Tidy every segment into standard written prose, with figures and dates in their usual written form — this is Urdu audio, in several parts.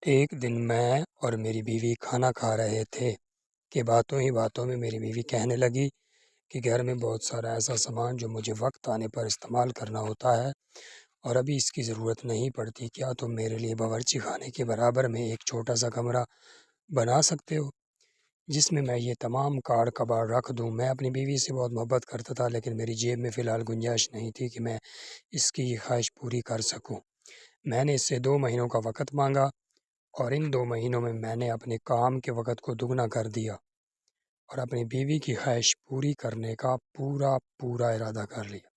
ایک دن میں اور میری بیوی کھانا کھا رہے تھے کہ باتوں ہی باتوں میں میری بیوی کہنے لگی کہ گھر میں بہت سارا ایسا سامان جو مجھے وقت آنے پر استعمال کرنا ہوتا ہے اور ابھی اس کی ضرورت نہیں پڑتی، کیا تم میرے لیے باورچی خانے کے برابر میں ایک چھوٹا سا کمرہ بنا سکتے ہو جس میں یہ تمام کاڑ کباڑ رکھ دوں؟ میں اپنی بیوی سے بہت محبت کرتا تھا، لیکن میری جیب میں فی الحال گنجائش نہیں تھی کہ میں اس کی یہ خواہش پوری کر سکوں۔ میں نے اس سے 2 مہینوں کا وقت مانگا اور ان 2 مہینوں میں نے اپنے کام کے وقت کو دگنا کر دیا اور اپنی بیوی کی خواہش پوری کرنے کا پورا ارادہ کر لیا۔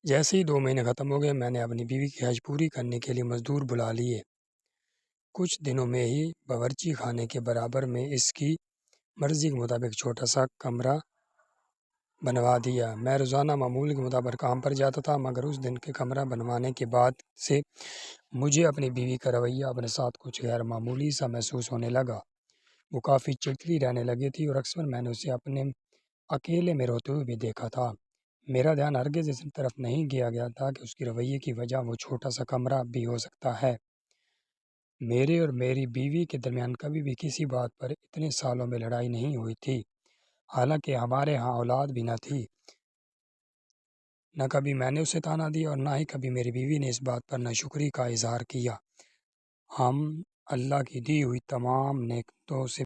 جیسے ہی 2 مہینے ختم ہو گئے، میں نے اپنی بیوی کی خواہش پوری کرنے کے لیے مزدور بلا لیے۔ کچھ دنوں میں ہی باورچی خانے کے برابر میں اس کی مرضی کے مطابق چھوٹا سا کمرہ بنوا دیا۔ میں روزانہ معمول کے مطابق کام پر جاتا تھا، مگر اس دن کے کمرہ بنوانے کے بعد سے مجھے اپنی بیوی کا رویہ اپنے ساتھ کچھ غیر معمولی سا محسوس ہونے لگا۔ وہ کافی چڑچڑی رہنے لگی تھی اور اکثر میں نے اسے اپنے اکیلے میں روتے ہوئے بھی دیکھا تھا۔ میرا دھیان ہرگز اس طرف نہیں گیا تھا کہ اس کی رویے کی وجہ وہ چھوٹا سا کمرہ بھی ہو سکتا ہے۔ میرے اور میری بیوی کے درمیان کبھی بھی کسی بات پر اتنے سالوں میں لڑائی نہیں ہوئی تھی، حالانکہ ہمارے ہاں اولاد بھی نہ تھی۔ نہ کبھی میں نے اسے تانا دیا اور نہ ہی کبھی میری بیوی نے اس بات پر ناشکری کا اظہار کیا۔ ہم اللہ کی دی ہوئی تمام نعمتوں سے